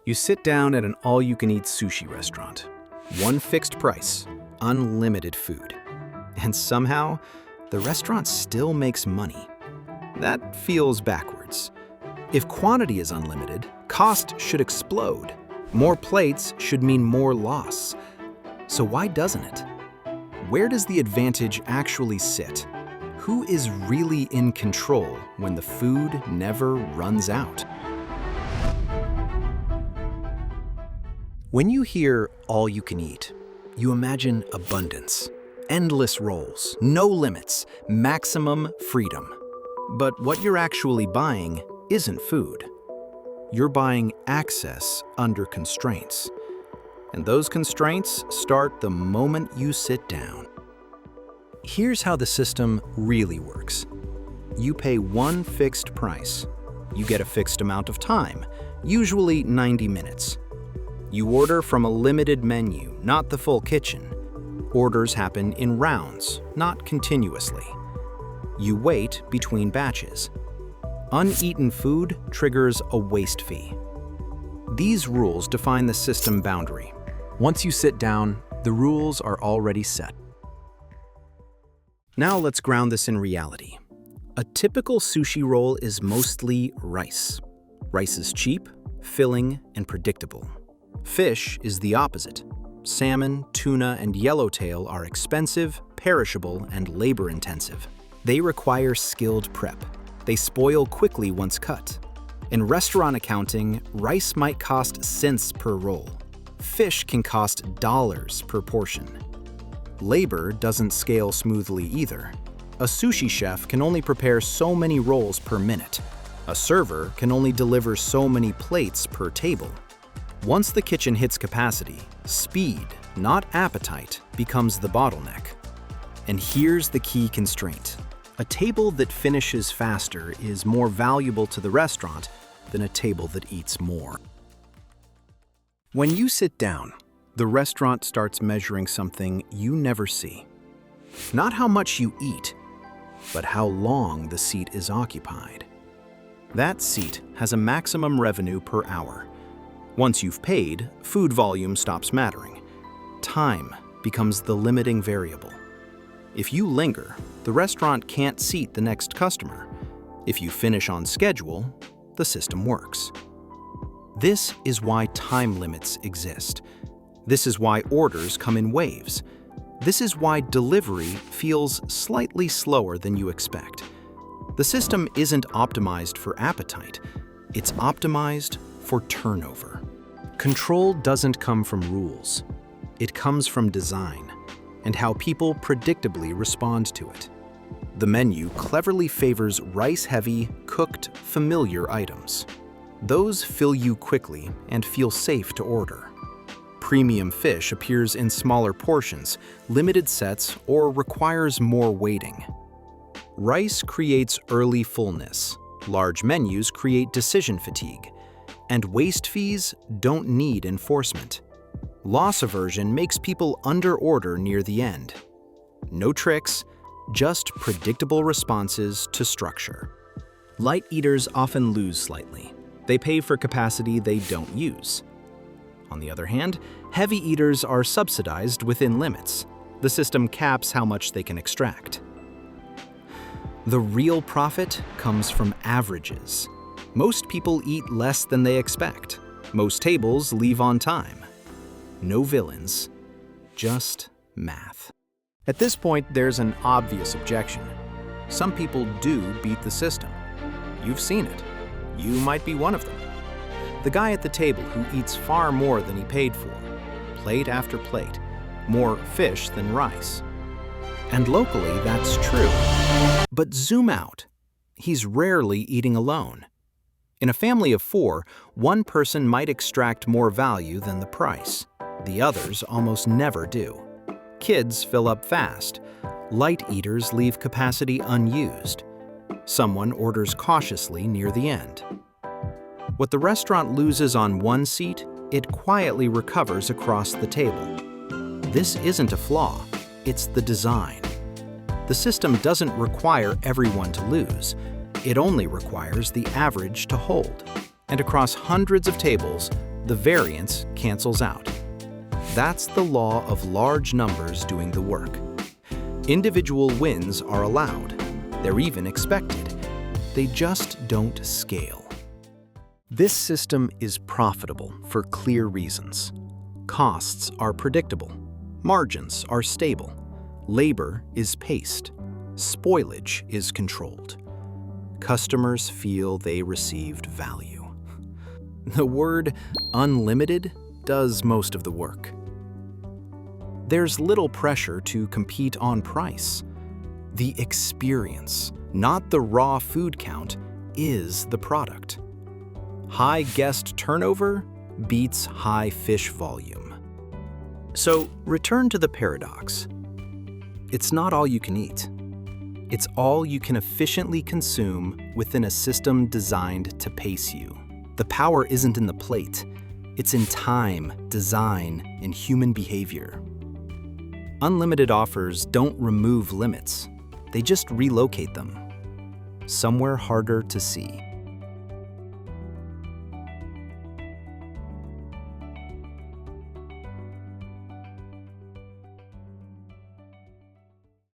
You sit down at an all-you-can-eat sushi restaurant. One fixed price, unlimited food. And somehow, the restaurant still makes money. That feels backwards. If quantity is unlimited, cost should explode. More plates should mean more loss. So why doesn't it? Where does the advantage actually sit? Who is really in control when the food never runs out? When you hear all you can eat, you imagine abundance, endless rolls, no limits, maximum freedom. But what you're actually buying isn't food. You're buying access under constraints. And those constraints start the moment you sit down. Here's how the system really works. You pay one fixed price. You get a fixed amount of time, usually 90 minutes. You order from a limited menu, not the full kitchen. Orders happen in rounds, not continuously. You wait between batches. Uneaten food triggers a waste fee. These rules define the system boundary. Once you sit down, the rules are already set. Now let's ground this in reality. A typical sushi roll is mostly rice. Rice is cheap, filling, and predictable. Fish is the opposite. Salmon, tuna, and yellowtail are expensive, perishable, and labor-intensive. They require skilled prep. They spoil quickly once cut. In restaurant accounting, rice might cost cents per roll. Fish can cost dollars per portion. Labor doesn't scale smoothly either. A sushi chef can only prepare so many rolls per minute. A server can only deliver so many plates per table. Once the kitchen hits capacity, speed, not appetite, becomes the bottleneck. And here's the key constraint. A table that finishes faster is more valuable to the restaurant than a table that eats more. When you sit down, the restaurant starts measuring something you never see. Not how much you eat, but how long the seat is occupied. That seat has a maximum revenue per hour. Once you've paid, food volume stops mattering. Time becomes the limiting variable. If you linger, the restaurant can't seat the next customer. If you finish on schedule, the system works. This is why time limits exist. This is why orders come in waves. This is why delivery feels slightly slower than you expect. The system isn't optimized for appetite. It's optimized for turnover. Control doesn't come from rules. It comes from design and how people predictably respond to it. The menu cleverly favors rice-heavy, cooked, familiar items. Those fill you quickly and feel safe to order. Premium fish appears in smaller portions, limited sets, or requires more waiting. Rice creates early fullness. Large menus create decision fatigue. And waste fees don't need enforcement. Loss aversion makes people underorder near the end. No tricks, just predictable responses to structure. Light eaters often lose slightly. They pay for capacity they don't use. On the other hand, heavy eaters are subsidized within limits. The system caps how much they can extract. The real profit comes from averages. Most people eat less than they expect. Most tables leave on time. No villains, just math. At this point, there's an obvious objection. Some people do beat the system. You've seen it. You might be one of them. The guy at the table who eats far more than he paid for, plate after plate, more fish than rice. And locally, that's true. But zoom out. He's rarely eating alone. In a family of 4, one person might extract more value than the price. The others almost never do. Kids fill up fast. Light eaters leave capacity unused. Someone orders cautiously near the end. What the restaurant loses on one seat, it quietly recovers across the table. This isn't a flaw, it's the design. The system doesn't require everyone to lose. It only requires the average to hold. And across hundreds of tables, the variance cancels out. That's the law of large numbers doing the work. Individual wins are allowed. They're even expected. They just don't scale. This system is profitable for clear reasons. Costs are predictable. Margins are stable. Labor is paced. Spoilage is controlled. Customers feel they received value. The word unlimited does most of the work. There's little pressure to compete on price. The experience, not the raw food count, is the product. High guest turnover beats high fish volume. So, return to the paradox. It's not all you can eat. It's all you can efficiently consume within a system designed to pace you. The power isn't in the plate. It's in time, design, and human behavior. Unlimited offers don't remove limits. They just relocate them somewhere harder to see.